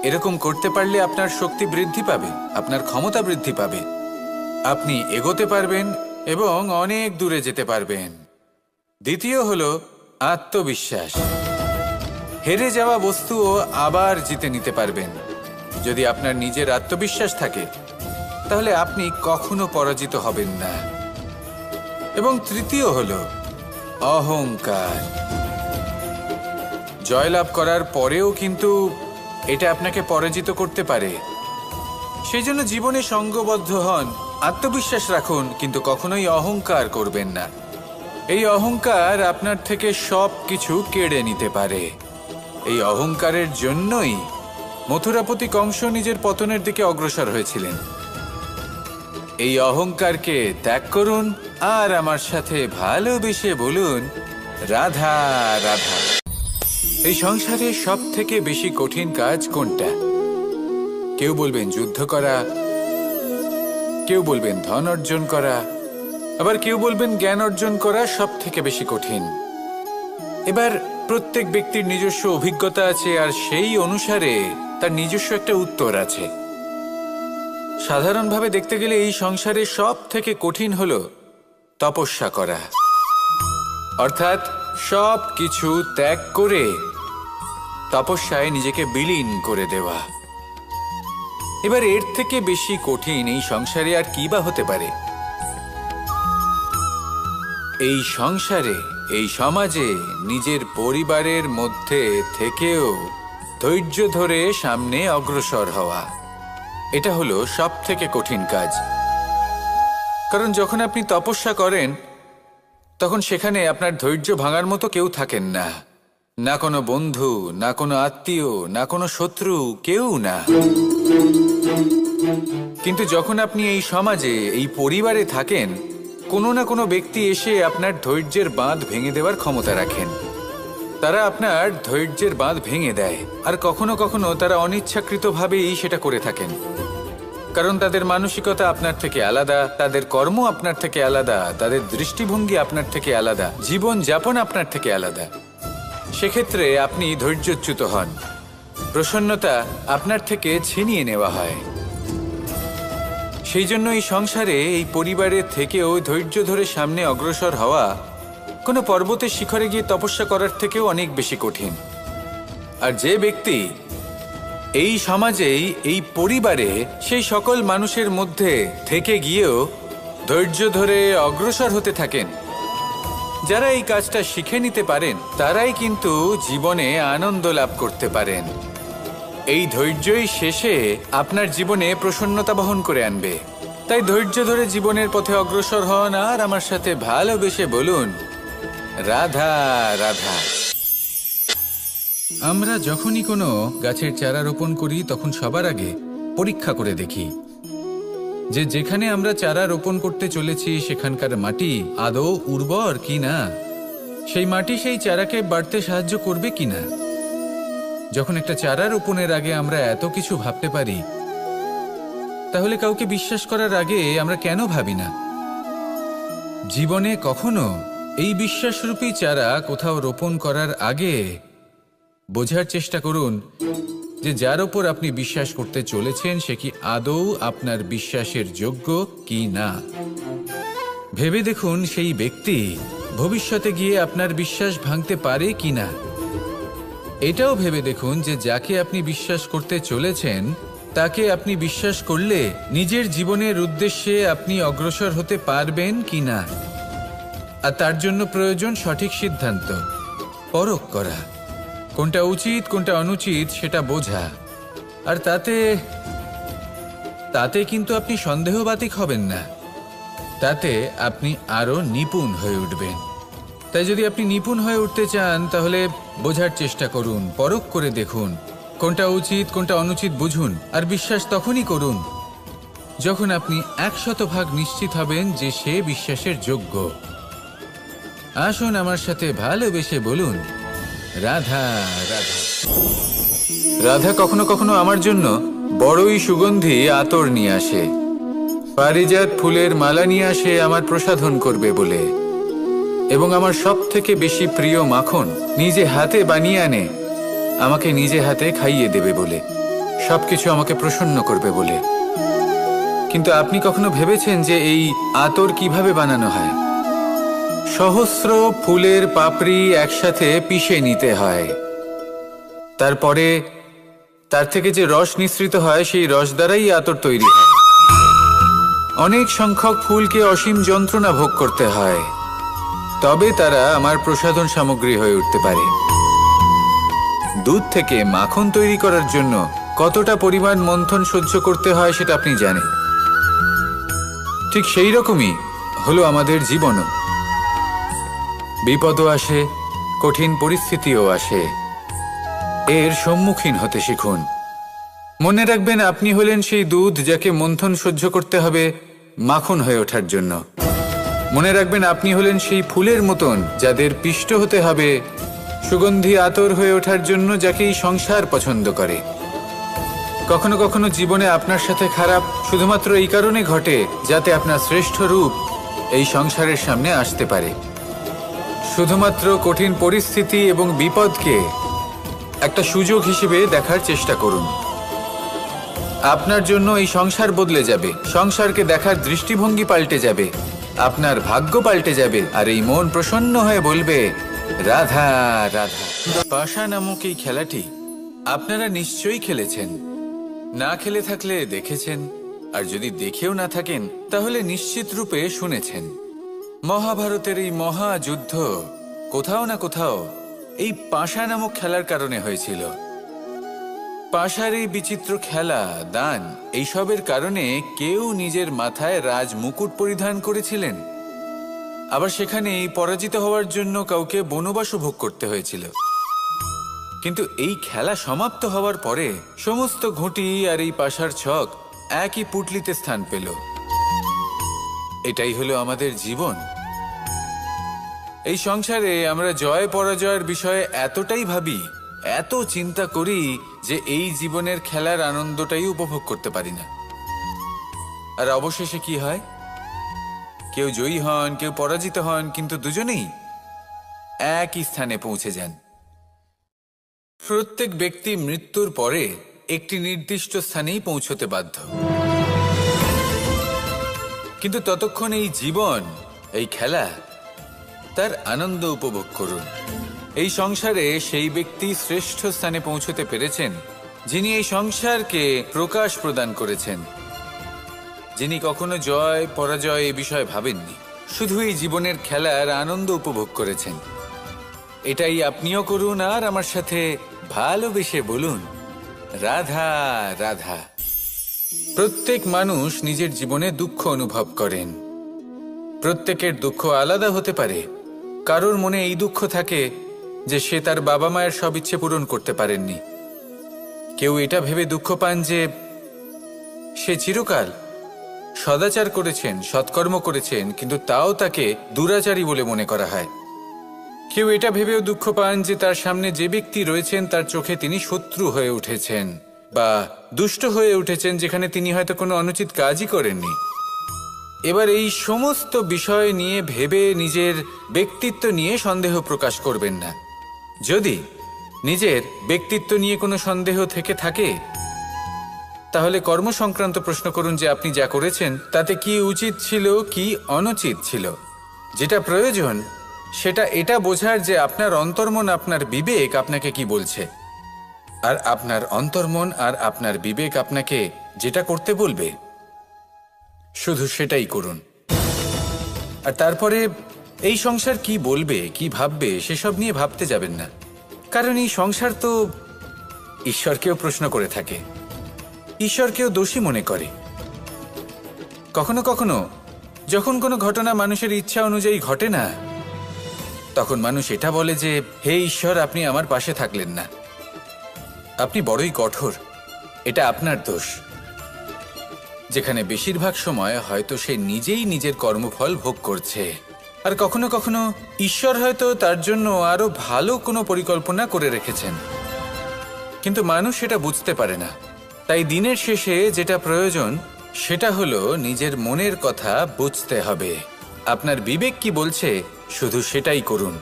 এরকম করতে পারলে আপনার শক্তি বৃদ্ধি পাবে, আপনার ক্ষমতা বৃদ্ধি পাবে, আপনি এগোতে পারবেন এবং অনেক দূরে যেতে পারবেন। দ্বিতীয় হলো আত্মবিশ্বাস। হেরে যাওয়া বস্তুও আবার জিতে নিতে পারবেন। যদি আপনার নিজের আত্মবিশ্বাস থাকে তাহলে আপনি কখনো পরাজিত হবেন না। এবং তৃতীয় হলো অহংকার। জয়লাভ করার পরেও কিন্তু এটা আপনাকে পরাজিত করতে পারে। সেই জন্য জীবনে সঙ্গবদ্ধ হন, আত্মবিশ্বাস রাখুন, কিন্তু কখনোই অহংকার করবেন না। এই অহংকার আপনার থেকে সব কিছু কেড়ে নিতে পারে। এই অহংকারের জন্যই মথুরাপতি কংস নিজের পতনের দিকে অগ্রসর হয়েছিলেন। এই অহংকারকে ত্যাগ করুন আর আমার সাথে ভালোবেসে বলুন, রাধা রাধা। এই সংসারে সব থেকে বেশি কঠিন কাজ কোনটা? কেউ বলবেন যুদ্ধ করা, কেউ বলবেন ধন অর্জন করা, আবার কেউ বলবেন জ্ঞান অর্জন করা সব থেকে বেশি কঠিন। এবার প্রত্যেক ব্যক্তির নিজস্ব অভিজ্ঞতা আছে আর সেই অনুসারে তার নিজস্ব একটা উত্তর আছে। সাধারণভাবে দেখতে গেলে এই সংসারে সব থেকে কঠিন হলো তপস্যা করা, অর্থাৎ সব কিছু ত্যাগ করে তপস্যায় নিজেকে বিলীন করে দেওয়া। এবার এর থেকে বেশি কঠিন এই সংসারে আর কি বা হতে পারে? এই সংসারে, এই সমাজে, নিজের পরিবারের মধ্যে থেকেও ধৈর্য ধরে সামনে অগ্রসর হওয়া, এটা হলো সব থেকে কঠিন কাজ। কারণ যখন আপনি তপস্যা করেন তখন সেখানে আপনার ধৈর্য ভাঙার মতো কেউ থাকেন না, না কোনো বন্ধু, না কোনো আত্মীয়, না কোনো শত্রু, কেউ না। কিন্তু যখন আপনি এই সমাজে, এই পরিবারে থাকেন, কোনো না কোনো ব্যক্তি এসে আপনার ধৈর্যের বাঁধ ভেঙে দেওয়ার ক্ষমতা রাখেন। তারা আপনার ধৈর্যের বাঁধ ভেঙে দেয়, আর কখনো কখনো তারা অনিচ্ছাকৃতভাবেই সেটা করে থাকেন। কারণ তাদের মানসিকতা আপনার থেকে আলাদা, তাদের কর্ম আপনার থেকে আলাদা, তাদের দৃষ্টিভঙ্গি আপনার থেকে আলাদা, জীবন যাপন আপনার থেকে আলাদা। সেক্ষেত্রে আপনি ধৈর্যচ্যুত হন, প্রসন্নতা আপনার থেকে ছিনিয়ে নেওয়া হয়। সেই জন্য এই সংসারে, এই পরিবারের থেকেও ধৈর্য ধরে সামনে অগ্রসর হওয়া কোনো পর্বতের শিখরে গিয়ে তপস্যা করার থেকেও অনেক বেশি কঠিন। আর যে ব্যক্তি এই সমাজেই, এই পরিবারে, সেই সকল মানুষের মধ্যে থেকে গিয়েও ধৈর্য ধরে অগ্রসর হতে থাকেন, যারা এই কাজটা শিখে নিতে পারেন, তারাই কিন্তু জীবনে আনন্দ লাভ করতে পারেন। এই ধৈর্যই শেষে আপনার জীবনে প্রসন্নতা বহন করে আনবে। তাই ধৈর্য ধরে জীবনের পথে অগ্রসর হন আর আমার সাথে ভালোবেসে বলুন, রাধা রাধা। আমরা যখনই কোনো গাছের চারা রোপণ করি তখন সবার আগে পরীক্ষা করে দেখি যে যেখানে আমরা চারা রোপণ করতে চলেছি সেখানকার মাটি আদৌ উর্বর কি না, সেই মাটি সেই চারাকে বাড়তে সাহায্য করবে কিনা। যখন একটা চারা রোপণের আগে আমরা এত কিছু ভাবতে পারি, তাহলে কাউকে বিশ্বাস করার আগে আমরা কেন ভাবি না? জীবনে কখনো এই বিশ্বাসরূপী চারা কোথাও রোপণ করার আগে বোঝার চেষ্টা করুন যে যার ওপর আপনি বিশ্বাস করতে চলেছেন সে কি আদৌ আপনার বিশ্বাসের যোগ্য কি না। ভেবে দেখুন সেই ব্যক্তি ভবিষ্যতে গিয়ে আপনার বিশ্বাস ভাঙতে পারে কি না। এটাও ভেবে দেখুন যে যাকে আপনি বিশ্বাস করতে চলেছেন তাকে আপনি বিশ্বাস করলে নিজের জীবনের উদ্দেশ্যে আপনি অগ্রসর হতে পারবেন কি না। আর তার জন্য প্রয়োজন সঠিক সিদ্ধান্ত, পরখ করা, কোনটা উচিত কোনটা অনুচিত সেটা বোঝা। আর তাতে কিন্তু আপনি সন্দেহবাতিক হবেন না, তাতে আপনি আরো নিপুণ হয়ে উঠবেন। তাই যদি আপনি নিপুণ হয়ে উঠতে চান তাহলে বোঝার চেষ্টা করুন, পরখ করে দেখুন, কোনটা উচিত কোনটা অনুচিত বুঝুন, আর বিশ্বাস তখনই করুন যখন আপনি 100% নিশ্চিত হবেন যে সে বিশ্বাসের যোগ্য। আসুন আমার সাথে ভালোবেসে বলুন, রাধা রাধা। রাধা কখনো কখনো আমার জন্য বড়ই সুগন্ধি আতর নিয়ে আসে, পারিজাত ফুলের মালা নিয়ে আসে আমার প্রসাধন করবে বলে, এবং আমার সব থেকে বেশি প্রিয় মাখন নিজে হাতে বানিয়ে আনে আমাকে নিজে হাতে খাইয়ে দেবে বলে, সবকিছু আমাকে প্রসন্ন করবে বলে। কিন্তু আপনি কখনো ভেবেছেন যে এই আতর কিভাবে বানানো হয়? সহস্র ফুলের পাপড়ি একসাথে পিষে নিতে হয়, তারপরে তার থেকে যে রস নিঃসৃত হয় সেই রস দ্বারাই আতর তৈরি হয়। অনেক সংখ্যক ফুলকে অসীম যন্ত্রণা ভোগ করতে হয়, তবে তারা আমার প্রসাধন সামগ্রী হয়ে উঠতে পারে। দুধ থেকে মাখন তৈরি করার জন্য কতটা পরিমাণ মন্থন সহ্য করতে হয় সেটা আপনি জানেন। ঠিক সেই রকমই হলো আমাদের জীবনও। বিপদও আসে, কঠিন পরিস্থিতিও আসে, এর সম্মুখীন হতে শিখুন। মনে রাখবেন, আপনি হলেন সেই দুধ যাকে মন্থন সহ্য করতে হবে মাখন হয়ে ওঠার জন্য। মনে রাখবেন, আপনি হলেন সেই ফুলের মতন যাদের পিষ্ট হতে হবে সুগন্ধি আতর হয়ে ওঠার জন্য, যাকে এই সংসার পছন্দ করে। কখনো কখনো জীবনে আপনার সাথে খারাপ শুধুমাত্র এই কারণে ঘটে যাতে আপনার শ্রেষ্ঠ রূপ এই সংসারের সামনে আসতে পারে। শুধুমাত্র কঠিন পরিস্থিতি এবং বিপদকে একটা সুযোগ হিসেবে দেখার চেষ্টা করুন। আপনার জন্য এই সংসার বদলে যাবে, সংসারকে দেখার দৃষ্টিভঙ্গি পাল্টে যাবে, আপনার ভাগ্য পাল্টে যাবে, আর এই মন প্রসন্ন হয়ে বলবে, রাধা রাধা। পাশা নামক এই খেলাটি আপনারা নিশ্চয়ই খেলেছেন, না খেলে থাকলে দেখেছেন, আর যদি দেখেও না থাকেন তাহলে নিশ্চিত রূপে শুনেছেন। মহাভারতের এই মহাযুদ্ধ কোথাও না কোথাও এই পাশা নামক খেলার কারণে হয়েছিল। পাশার এই বিচিত্র খেলা, দান, এইসবের কারণে কেউ নিজের মাথায় রাজ মুকুট পরিধান করেছিলেন, আবার সেখানে পরাজিত হওয়ার জন্য কাউকে বনবাসও ভোগ করতে হয়েছিল। কিন্তু এই খেলা সমাপ্ত হওয়ার পরে সমস্ত ঘুঁটি আর এই পাশার ছক একই পুটলিতে স্থান পেল। এটাই হলো আমাদের জীবন। এই সংসারে আমরা জয় পরাজয়ের বিষয়ে এতটাই ভাবি, এত চিন্তা করি যে এই জীবনের খেলার আনন্দটাই উপভোগ করতে পারি না। আর অবশেষে কি হয়? কেউ জয়ী হন, কেউ পরাজিত হন, কিন্তু দুজনেই একই স্থানে পৌঁছে যান। প্রত্যেক ব্যক্তি মৃত্যুর পরে একটি নির্দিষ্ট স্থানেই পৌঁছতে বাধ্য, কিন্তু ততক্ষণ এই জীবন, এই খেলা, তার আনন্দ উপভোগ করুন। এই সংসারে সেই ব্যক্তি শ্রেষ্ঠ স্থানে পৌঁছতে পেরেছেন যিনি এই সংসারকে প্রকাশ প্রদান করেছেন, যিনি কখনো জয় পরাজয় এ বিষয়ে ভাবেননি, শুধু এই জীবনের খেলার আনন্দ উপভোগ করেছেন। এটাই আপনিও করুন, আর আমার সাথে ভালোবেসে বলুন, রাধা রাধা। প্রত্যেক মানুষ নিজের জীবনে দুঃখ অনুভব করেন। প্রত্যেকের দুঃখ আলাদা হতে পারে। কারোর মনে এই দুঃখ থাকে যে সে তার বাবা মায়ের সব ইচ্ছে পূরণ করতে পারেননি। কেউ এটা ভেবে দুঃখ পান যে সে চিরকাল সদাচার করেছেন, সৎকর্ম করেছেন, কিন্তু তাও তাকে দুরাচারী বলে মনে করা হয়। কেউ এটা ভেবেও দুঃখ পান যে তার সামনে যে ব্যক্তি রয়েছেন তার চোখে তিনি শত্রু হয়ে উঠেছেন বা দুষ্ট হয়ে উঠেছেন, যেখানে তিনি হয়তো কোনো অনুচিত কাজই করেননি। এবার এই সমস্ত বিষয় নিয়ে ভেবে নিজের ব্যক্তিত্ব নিয়ে সন্দেহ প্রকাশ করবেন না। যদি নিজের ব্যক্তিত্ব নিয়ে কোনো সন্দেহ থেকে থাকে তাহলে কর্ম সংক্রান্ত প্রশ্ন করুন যে আপনি যা করেছেন তাতে কি উচিত ছিল, কি অনুচিত ছিল। যেটা প্রয়োজন সেটা এটা বোঝার যে আপনার অন্তর্মন, আপনার বিবেক আপনাকে কি বলছে, আর আপনার অন্তর্মন আর আপনার বিবেক আপনাকে যেটা করতে বলবে শুধু সেটাই করুন। আর তারপরে এই সংসার কি বলবে, কি ভাববে সেসব নিয়ে ভাবতে যাবেন না, কারণ এই সংসার তো ঈশ্বরকেও প্রশ্ন করে থাকে, ঈশ্বরকেও দোষী মনে করে। কখনো কখনো যখন কোনো ঘটনা মানুষের ইচ্ছা অনুযায়ী ঘটে না, তখন মানুষ এটা বলে যে হে ঈশ্বর, আপনি আমার পাশে থাকলেন না, আপনি বড়ই কঠোর, এটা আপনার দোষ। যেখানে বেশিরভাগ সময় হয়তো সে নিজেই নিজের কর্মফল ভোগ করছে, আর কখনো কখনো ঈশ্বর হয়তো তার জন্য আরো ভালো কোনো পরিকল্পনা করে রেখেছেন, কিন্তু মানুষ সেটা বুঝতে পারে না। তাই দিনের শেষে যেটা প্রয়োজন সেটা হলো নিজের মনের কথা বুঝতে হবে। আপনার বিবেক কি বলছে শুধু সেটাই করুন,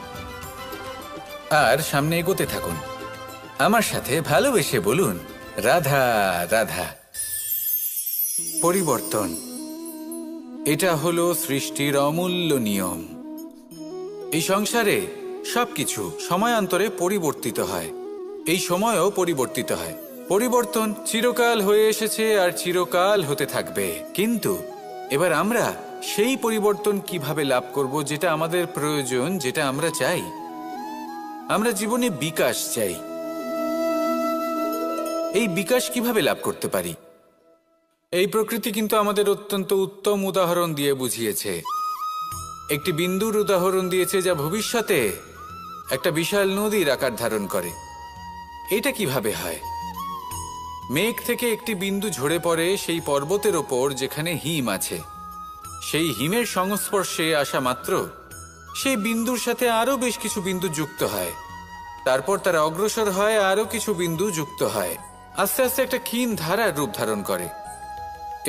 আর সামনে এগোতে থাকুন। আমার সাথে ভালোবেসে বলুন, রাধা রাধা। পরিবর্তন, এটা হলো সৃষ্টির অমূল্য নিয়ম। এই সংসারে সবকিছু সময়ান্তরে পরিবর্তিত হয়, এই সময়ও পরিবর্তিত হয়। পরিবর্তন চিরকাল হয়ে এসেছে আর চিরকাল হতে থাকবে, কিন্তু এবার আমরা সেই পরিবর্তন কিভাবে লাভ করব যেটা আমাদের প্রয়োজন, যেটা আমরা চাই। আমরা জীবনে বিকাশ চাই। এই বিকাশ কিভাবে লাভ করতে পারি? এই প্রকৃতি কিন্তু আমাদের অত্যন্ত উত্তম উদাহরণ দিয়ে বুঝিয়েছে। একটি বিন্দুর উদাহরণ দিয়েছে যা ভবিষ্যতে একটা বিশাল নদীর আকার ধারণ করে। এটা কিভাবে হয়? মেঘ থেকে একটি বিন্দু ঝরে পড়ে সেই পর্বতের ওপর যেখানে হিম আছে। সেই হিমের সংস্পর্শে আসা মাত্র সেই বিন্দুর সাথে আরো বেশ কিছু বিন্দু যুক্ত হয়, তারপর তারা অগ্রসর হয়, আরো কিছু বিন্দু যুক্ত হয়, আস্তে আস্তে একটা ক্ষীণ ধারার রূপ ধারণ করে,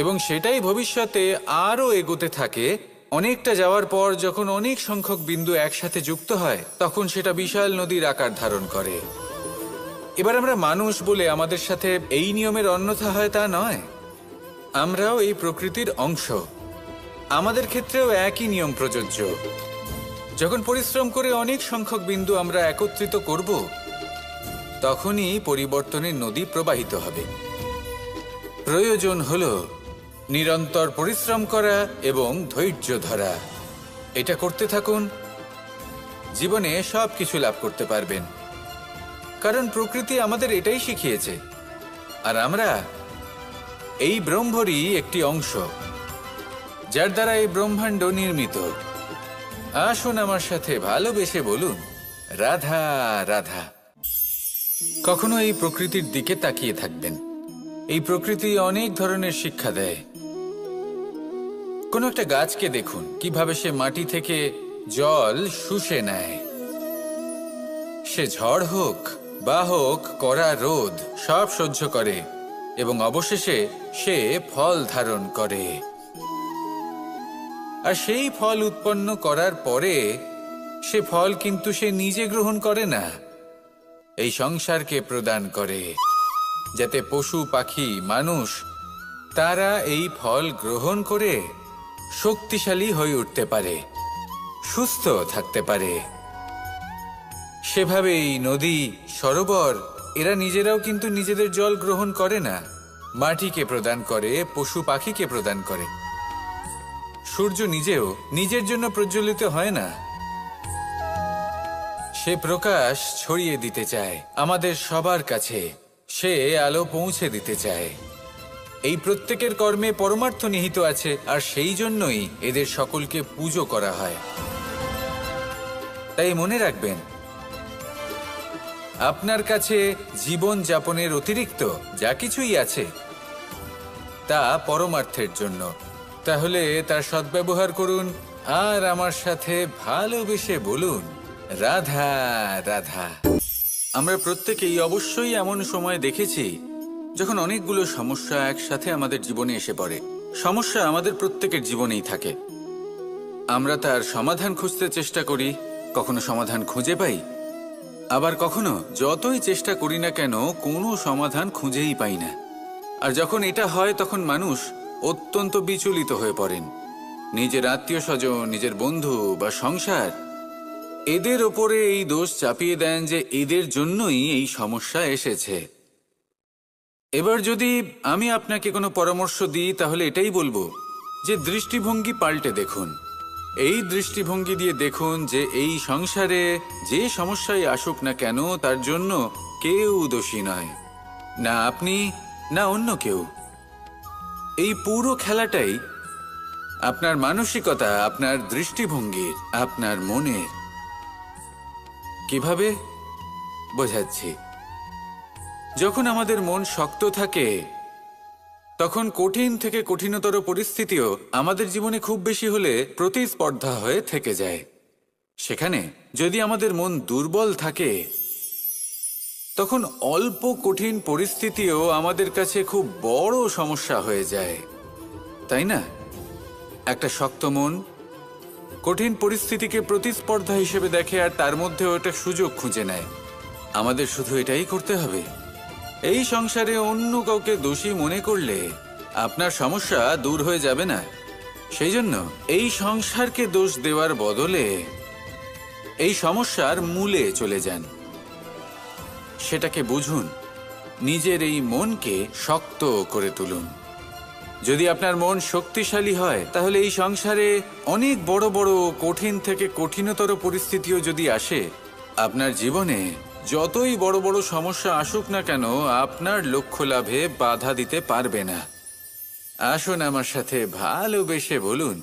এবং সেটাই ভবিষ্যতে আরো এগোতে থাকে। অনেকটা যাওয়ার পর যখন অনেক সংখ্যক বিন্দু একসাথে যুক্ত হয়, তখন সেটা বিশাল নদীর আকার ধারণ করে। এবার আমরা মানুষ বলে আমাদের সাথে এই নিয়মের অন্যথা হয় তা নয়। আমরাও এই প্রকৃতির অংশ, আমাদের ক্ষেত্রেও একই নিয়ম প্রযোজ্য। যখন পরিশ্রম করে অনেক সংখ্যক বিন্দু আমরা একত্রিত করব, তখনই পরিবর্তনের নদী প্রবাহিত হবে। প্রয়োজন হলো নিরন্তর পরিশ্রম করা এবং ধৈর্য ধরা। এটা করতে থাকুন, জীবনে সব কিছু লাভ করতে পারবেন, কারণ প্রকৃতি আমাদের এটাই শিখিয়েছে, আর আমরা এই ব্রহ্মরই একটি অংশ, যার দ্বারা এই ব্রহ্মাণ্ড নির্মিত। আসুন আমার সাথে ভালোবেসে বলুন, রাধা রাধা। কখনো এই প্রকৃতির দিকে তাকিয়ে থাকবেন। এই প্রকৃতি অনেক ধরনের শিক্ষা দেয়। কোনো একটা গাছকে দেখুন কিভাবে সে মাটি থেকে জল শুষে নেয়। সে ঝড় হোক বা হোক কড়া রোদ সব সহ্য করে, এবং অবশেষে সে ফল ধারণ করে। আর সেই ফল উৎপন্ন করার পরে সে ফল কিন্তু সে নিজে গ্রহণ করে না, এই সংসারকে প্রদান করে, যাতে পশু পাখি মানুষ তারা এই ফল গ্রহণ করে শক্তিশালী হয়ে উঠতে পারে, সুস্থ থাকতে পারে। সেভাবেই নদী, সরোবর এরা নিজেরাও কিন্তু নিজেদের জল গ্রহণ করে না, মাটিকে প্রদান করে, পশু পাখিকে প্রদান করে। সূর্য নিজেও নিজের জন্য প্রজ্বলিত হয় না, সে প্রকাশ ছড়িয়ে দিতে চায় আমাদের সবার কাছে, সে আলো পৌঁছে দিতে চায়। এই প্রত্যেকের কর্মে পরমার্থ নিহিত আছে, আর সেই জন্যই এদের সকলকে পুজো করা হয়। তাই মনে রাখবেন, আপনার কাছে জীবন যাপনের অতিরিক্ত যা কিছুই আছে তা পরমার্থের জন্য। তাহলে তার সদ্ব্যবহার করুন, আর আমার সাথে ভালোবেসে বলুন, রাধা রাধা। আমরা প্রত্যেকেই অবশ্যই এমন সময় দেখেছি যখন অনেকগুলো সমস্যা একসাথে আমাদের জীবনে এসে পড়ে। সমস্যা আমাদের প্রত্যেকের জীবনেই থাকে। আমরা তার সমাধান খুঁজতে চেষ্টা করি, কখনো সমাধান খুঁজে পাই, আবার কখনো যতই চেষ্টা করি না কেন কোনো সমাধান খুঁজেই পাই না। আর যখন এটা হয় তখন মানুষ অত্যন্ত বিচলিত হয়ে পড়েন। নিজের আত্মীয় স্বজন, নিজের বন্ধু বা সংসার এদের ওপরে এই দোষ চাপিয়ে দেন যে এদের জন্যই এই সমস্যা এসেছে। এবার যদি আমি আপনাকে কোনো পরামর্শ দিই তাহলে এটাই বলবো যে দৃষ্টিভঙ্গি পাল্টে দেখুন। এই দৃষ্টিভঙ্গি দিয়ে দেখুন যে এই সংসারে যে সমস্যাই আসুক না কেন তার জন্য কেউ দোষী নয়, না আপনি না অন্য কেউ। এই পুরো খেলাটাই আপনার মানসিকতা, আপনার দৃষ্টিভঙ্গির, আপনার মনের। কিভাবে বোঝাচ্ছি? যখন আমাদের মন শক্ত থাকে তখন কঠিন থেকে কঠিনতর পরিস্থিতিও আমাদের জীবনে খুব বেশি হলে প্রতিস্পর্ধা হয়ে থেকে যায়। সেখানে যদি আমাদের মন দুর্বল থাকে, তখন অল্প কঠিন পরিস্থিতিও আমাদের কাছে খুব বড় সমস্যা হয়ে যায়, তাই না? একটা শক্ত মন কঠিন পরিস্থিতিকে প্রতিস্পর্ধা হিসেবে দেখে আর তার মধ্যেও একটা সুযোগ খুঁজে নেয়। আমাদের শুধু এটাই করতে হবে। এই সংসারে অন্য কাউকে দোষী মনে করলে আপনার সমস্যা দূর হয়ে যাবে না। সেই জন্য এই সংসারকে দোষ দেওয়ার বদলে এই সমস্যার মূলে চলে যান, সেটাকে বুঝুন, নিজের এই মনকে শক্ত করে তুলুন। যদি আপনার মন শক্তিশালী হয়, তাহলে এই সংসারে অনেক বড় বড় কঠিন থেকে কঠিনতর পরিস্থিতিও যদি আসে, আপনার জীবনে যতই বড় বড় সমস্যা আসুক না কেন, আপনার লক্ষ্য লাভে বাধা দিতে পারবে না। আসুন আমার সাথে ভালোবেসে বলুন,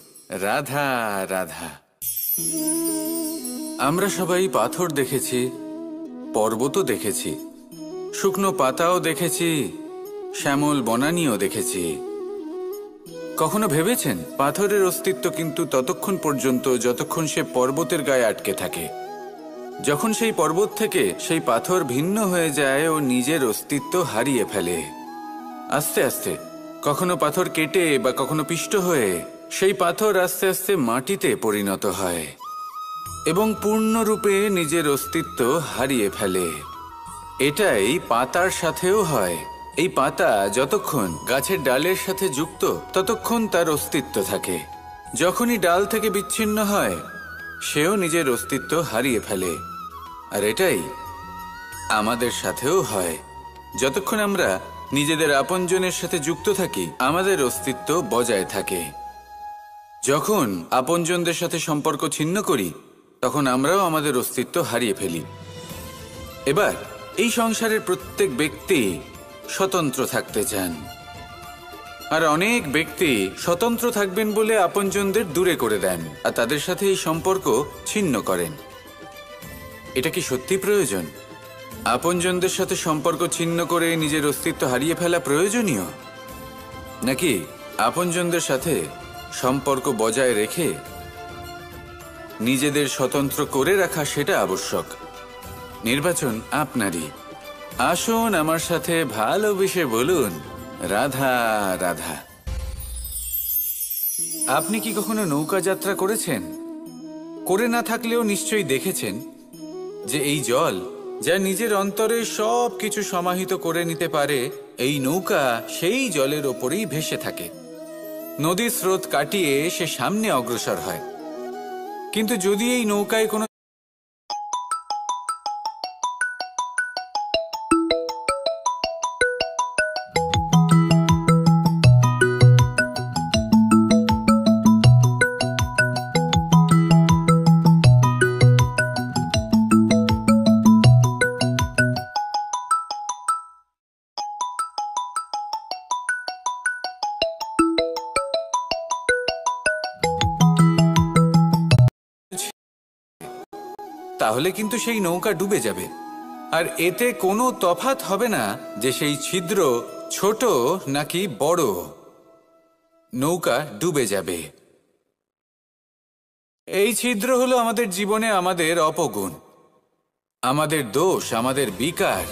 রাধা রাধা। আমরা সবাই পাথর দেখেছি, পর্বতও দেখেছি, শুকনো পাতাও দেখেছি, শ্যামল বনানীও দেখেছি। কখনো ভেবেছেন পাথরের অস্তিত্ব কিন্তু ততক্ষণ পর্যন্ত যতক্ষণ সে পর্বতের গায়ে আটকে থাকে। যখন সেই পর্বত থেকে সেই পাথর ভিন্ন হয়ে যায় ও নিজের অস্তিত্ব হারিয়ে ফেলে। আস্তে আস্তে কখনো পাথর কেটে বা কখনো পিষ্ট হয়ে সেই পাথর আস্তে আস্তে মাটিতে পরিণত হয় এবং পূর্ণরূপে নিজের অস্তিত্ব হারিয়ে ফেলে। এটাই পাতার সাথেও হয়। এই পাতা যতক্ষণ গাছের ডালের সাথে যুক্ত ততক্ষণ তার অস্তিত্ব থাকে। যখনই ডাল থেকে বিচ্ছিন্ন হয়, সেও নিজের অস্তিত্ব হারিয়ে ফেলে। আর এটাই আমাদের সাথেও হয়। যতক্ষণ আমরা নিজেদের আপনজনের সাথে যুক্ত থাকি, আমাদের অস্তিত্ব বজায় থাকে। যখন আপনজনদের সাথে সম্পর্ক ছিন্ন করি, তখন আমরাও আমাদের অস্তিত্ব হারিয়ে ফেলি। এবার এই সংসারের প্রত্যেক ব্যক্তি স্বতন্ত্র থাকতে চান, আর অনেক ব্যক্তি স্বতন্ত্র থাকবেন বলে আপনজনদের দূরে করে দেন আর তাদের সাথে এই সম্পর্ক ছিন্ন করেন। এটা কি সত্যি প্রয়োজন? আপনজনদের সাথে সম্পর্ক ছিন্ন করে নিজের অস্তিত্ব হারিয়ে ফেলা প্রয়োজনীয়, নাকি আপনজনদের সাথে সম্পর্ক বজায় রেখে নিজেদের স্বতন্ত্র করে রাখা সেটা আবশ্যক? নির্বাচন আপনারই। আসুন আমার সাথে ভালোবেসে বলুন, রাধা রাধা। আপনি কি কখনো নৌকা যাত্রা করেছেন? করে না থাকলেও নিশ্চয়ই দেখেছেন যে এই জল যা নিজের অন্তরে সব কিছু সমাহিত করে নিতে পারে, এই নৌকা সেই জলের ওপরেই ভেসে থাকে। নদীর স্রোত কাটিয়ে সে সামনে অগ্রসর হয়। কিন্তু যদি এই নৌকায় কোনো তাহলে কিন্তু সেই নৌকা ডুবে যাবে। আর এতে কোনো তফাৎ হবে না যে সেই ছিদ্র ছোট নাকি বড়, নৌকা ডুবে যাবে। এই ছিদ্র হলো আমাদের জীবনে আমাদের অপগুণ, আমাদের দোষ, আমাদের বিকার।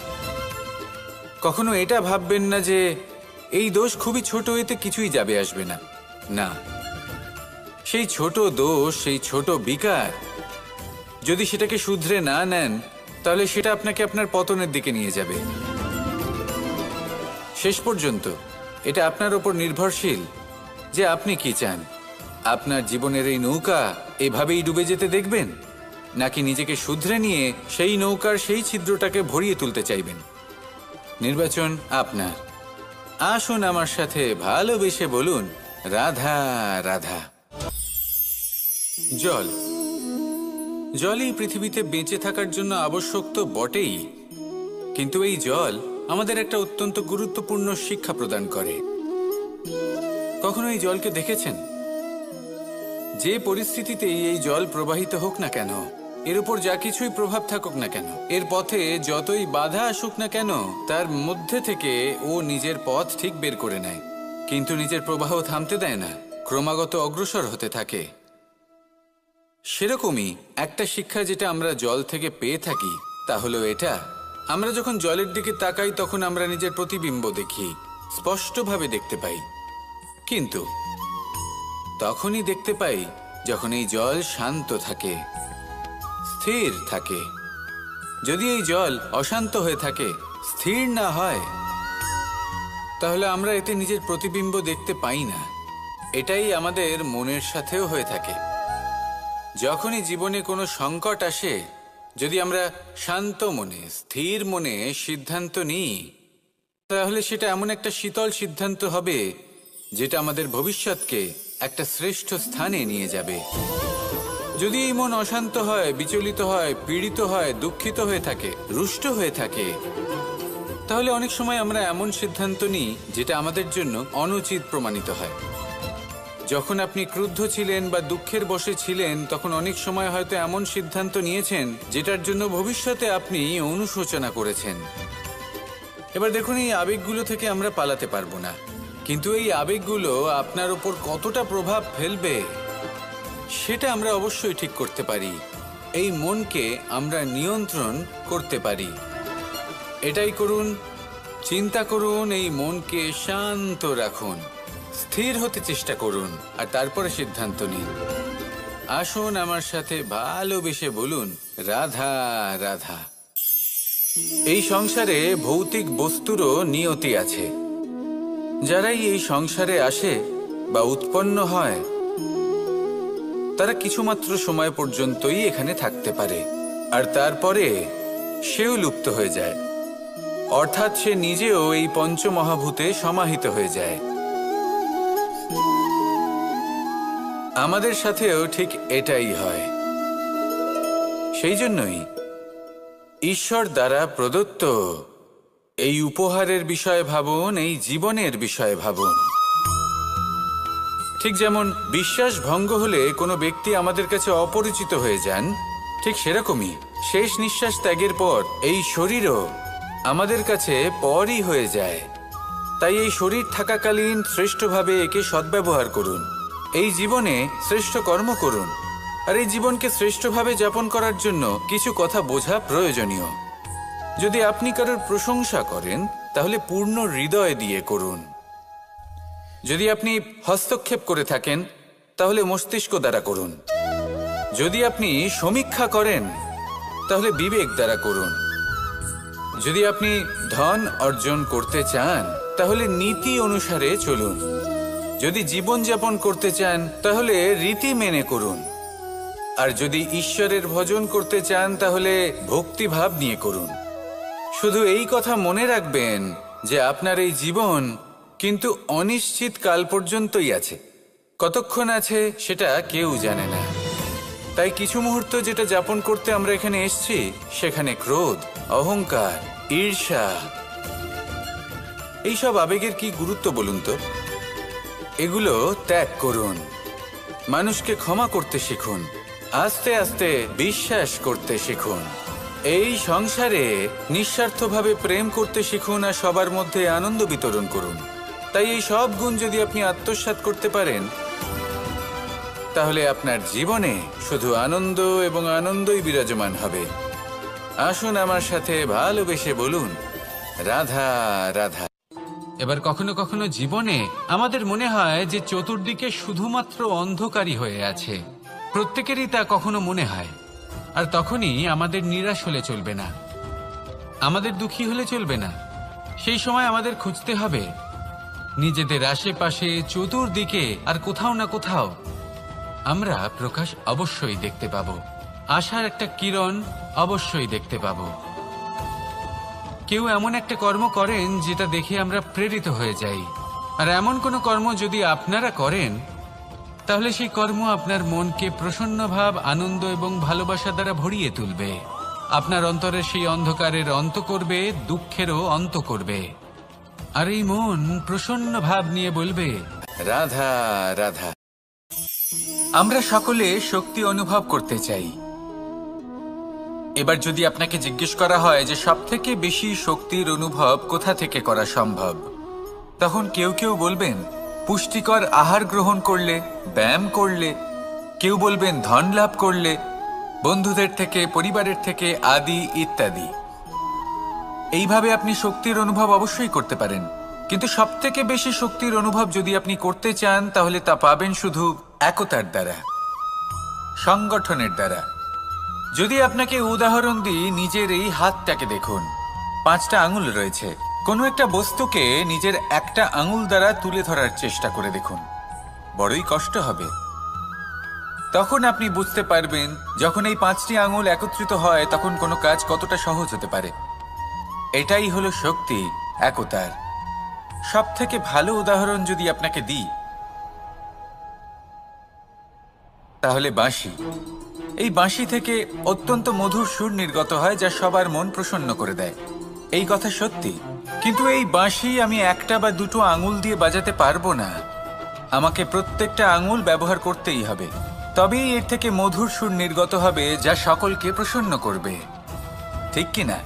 কখনো এটা ভাববেন না যে এই দোষ খুবই ছোট, এতে কিছুই যাবে আসবে না। না, সেই ছোট দোষ, সেই ছোট বিকার যদি সেটাকে শুধরে না নেন, তাহলে সেটা আপনাকে আপনার পতনের দিকে নিয়ে যাবে। শেষ পর্যন্ত এটা আপনার ওপর নির্ভরশীল যে আপনি কি চান। আপনার জীবনের এই নৌকা এভাবেই ডুবে যেতে দেখবেন, নাকি নিজেকে শুধরে নিয়ে সেই নৌকার সেই ছিদ্রটাকে ভরিয়ে তুলতে চাইবেন? নির্বাচন আপনার। আসুন আমার সাথে ভালোবেসে বলুন, রাধা রাধা। জল জলই পৃথিবীতে বেঁচে থাকার জন্য আবশ্যক তো বটেই, কিন্তু এই জল আমাদের একটা অত্যন্ত গুরুত্বপূর্ণ শিক্ষা প্রদান করে। কখনো এই জলকে দেখেছেন? যে পরিস্থিতিতেই এই জল প্রবাহিত হোক না কেন, এর উপর যা কিছুই প্রভাব থাকুক না কেন, এর পথে যতই বাধা আসুক না কেন, তার মধ্যে থেকে ও নিজের পথ ঠিক বের করে নেয়। কিন্তু নিজের প্রবাহ থামতে দেয় না, ক্রমাগত অগ্রসর হতে থাকে। সেরকমই একটা শিক্ষা যেটা আমরা জল থেকে পেয়ে থাকি তা হলো এটা, আমরা যখন জলের দিকে তাকাই তখন আমরা নিজের প্রতিবিম্ব দেখি, স্পষ্টভাবে দেখতে পাই। কিন্তু তখনই দেখতে পাই যখন এই জল শান্ত থাকে, স্থির থাকে। যদি এই জল অশান্ত হয়ে থাকে, স্থির না হয়, তাহলে আমরা এতে নিজের প্রতিবিম্ব দেখতে পাই না। এটাই আমাদের মনের সাথেও হয়ে থাকে। যখনই জীবনে কোনো সংকট আসে, যদি আমরা শান্ত মনে, স্থির মনে সিদ্ধান্ত নিই, তাহলে সেটা এমন একটা শীতল সিদ্ধান্ত হবে যেটা আমাদের ভবিষ্যৎকে একটা শ্রেষ্ঠ স্থানে নিয়ে যাবে। যদি এই মন অশান্ত হয়, বিচলিত হয়, পীড়িত হয়, দুঃখিত হয়ে থাকে, রুষ্ট হয়ে থাকে, তাহলে অনেক সময় আমরা এমন সিদ্ধান্ত নিই যেটা আমাদের জন্য অনুচিত প্রমাণিত হয়। যখন আপনি ক্রুদ্ধ ছিলেন বা দুঃখের বশে ছিলেন, তখন অনেক সময় হয়তো এমন সিদ্ধান্ত নিয়েছেন যেটার জন্য ভবিষ্যতে আপনি অনুশোচনা করেছেন। এবার দেখুন, এই আবেগগুলো থেকে আমরা পালাতে পারবো না, কিন্তু এই আবেগগুলো আপনার উপর কতটা প্রভাব ফেলবে সেটা আমরা অবশ্যই ঠিক করতে পারি। এই মনকে আমরা নিয়ন্ত্রণ করতে পারি। এটাই করুন, চিন্তা করুন, এই মনকে শান্ত রাখুন, স্থির হতে চেষ্টা করুন, আর তারপরে সিদ্ধান্ত নিন। আসুন আমার সাথে ভালোবেসে বলুন, রাধা রাধা। এই সংসারে ভৌতিক বস্তুরও নিয়তি আছে। যারাই এই সংসারে আসে বা উৎপন্ন হয়, তারা কিছুমাত্র সময় পর্যন্তই এখানে থাকতে পারে, আর তারপরে সেও লুপ্ত হয়ে যায়, অর্থাৎ সে নিজেও এই পঞ্চমহাভূতে সমাহিত হয়ে যায়। আমাদের সাথেও ঠিক এটাই হয়। সেই জন্যই ঈশ্বর দ্বারা প্রদত্ত এই উপহারের বিষয়ে ভাবুন, এই জীবনের বিষয়ে ভাবুন। ঠিক যেমন বিশ্বাস ভঙ্গ হলে কোনো ব্যক্তি আমাদের কাছে অপরিচিত হয়ে যান, ঠিক সেরকমই শেষ নিঃশ্বাস ত্যাগের পর এই শরীরও আমাদের কাছে পরই হয়ে যায়। তাই এই শরীর থাকাকালীন শ্রেষ্ঠভাবে একে সদ্ব্যবহার করুন, এই জীবনে শ্রেষ্ঠ কর্ম করুন। আর এই জীবনকে শ্রেষ্ঠভাবে যাপন করার জন্য কিছু কথা বোঝা প্রয়োজনীয়। যদি আপনি কারোর প্রশংসা করেন, তাহলে পূর্ণ হৃদয় দিয়ে করুন। যদি আপনি হস্তক্ষেপ করে থাকেন, তাহলে মস্তিষ্ক দ্বারা করুন। যদি আপনি সমীক্ষা করেন, তাহলে বিবেক দ্বারা করুন। যদি আপনি ধন অর্জন করতে চান, তাহলে নীতি অনুসারে চলুন। যদি জীবনযাপন করতে চান, তাহলে রীতি মেনে করুন। আর যদি ঈশ্বরের ভজন করতে চান, তাহলে ভক্তিভাব নিয়ে করুন। শুধু এই কথা মনে রাখবেন যে আপনার এই জীবন কিন্তু অনিশ্চিত কাল পর্যন্তই আছে। কতক্ষণ আছে সেটা কেউ জানে না। তাই কিছু মুহূর্ত যেটা যাপন করতে আমরা এখানে এসেছি, সেখানে ক্রোধ, অহংকার, ঈর্ষা, এইসব আবেগের কি গুরুত্ব বলুন তো? এগুলো ত্যাগ করুন। মানুষকে ক্ষমা করতে শিখুন, আস্তে আস্তে বিশ্বাস করতে শিখুন। এই সংসারে নিঃস্বার্থভাবে প্রেম করতে শিখুন, আর সবার মধ্যে আনন্দ বিতরণ করুন। তাই এই সব গুণ যদি আপনি আত্মসাৎ করতে পারেন, তাহলে আপনার জীবনে শুধু আনন্দ এবং আনন্দই বিরাজমান হবে। আসুন আমার সাথে ভালোবেসে বলুন, রাধা রাধা। এবার কখনো কখনো জীবনে আমাদের মনে হয় যে চতুর্দিকে শুধুমাত্র অন্ধকারই হয়ে আছে। প্রত্যেকেরই তা কখনো মনে হয়। আর তখনই আমাদের নিরাশ হলে চলবে না, আমাদের দুঃখী হলে চলবে না। সেই সময় আমাদের খুঁজতে হবে নিজেদের আশেপাশে, চতুর্দিকে, আর কোথাও না কোথাও আমরা প্রকাশ অবশ্যই দেখতে পাব, আশার একটা কিরণ অবশ্যই দেখতে পাব। কেউ এমন একটা কর্ম করেন যেটা দেখে আমরা প্রেরিত হয়ে যাই, আর এমন কোনো কর্ম যদি আপনারা করেন, তাহলে সেই কর্ম আপনার মনকে প্রসন্ন ভাব, আনন্দ এবং ভালোবাসা দ্বারা ভরিয়ে তুলবে। আপনার অন্তরের সেই অন্ধকারের অন্ত করবে, দুঃখেরও অন্ত করবে। আর এই মন প্রসন্ন ভাব নিয়ে বলবে, রাধা রাধা। আমরা সকলে শক্তি অনুভব করতে চাই। এবার যদি আপনাকে জিজ্ঞেস করা হয় যে সবথেকে বেশি শক্তির অনুভব কোথা থেকে করা সম্ভব, তখন কেউ কেউ বলবেন পুষ্টিকর আহার গ্রহণ করলে, ব্যায়াম করলে, কেউ বলবেন ধন লাভ করলে, বন্ধুদের থেকে, পরিবারের থেকে, আদি ইত্যাদি। এইভাবে আপনি শক্তির অনুভব অবশ্যই করতে পারেন, কিন্তু সবথেকে বেশি শক্তির অনুভব যদি আপনি করতে চান তাহলে তা পাবেন শুধু একতার দ্বারা, সংগঠনের দ্বারা। যদি আপনাকে উদাহরণ দিই, নিজের এই হাতটাকে দেখুন, 5টা আঙুল রয়েছে। কোনো একটা বস্তুকে নিজের একটা আঙুল দ্বারা তুলে ধরার চেষ্টা করে দেখুন, বড়ই কষ্ট হবে। তখন আপনি বুঝতে পারবেন যখন এই 5টি আঙুল একত্রিত হয় তখন কোনো কাজ কতটা সহজ হতে পারে। এটাই হলো শক্তি, একতার। সব থেকে ভালো উদাহরণ যদি আপনাকে দিই তাহলে বাঁশি। এই বাঁশি থেকে অত্যন্ত মধুর সুর নির্গত হয় যা সবার মন প্রসন্ন করে দেয়। এই কথা সত্যি, কিন্তু এই বাঁশি আমি একটা বা দুটো আঙুল দিয়ে বাজাতে পারবো না। আমাকে প্রত্যেকটা আঙুল ব্যবহার করতেই হবে, তবেই এর থেকে মধুর সুর নির্গত হবে যা সকলকে প্রসন্ন করবে, ঠিক কিনা?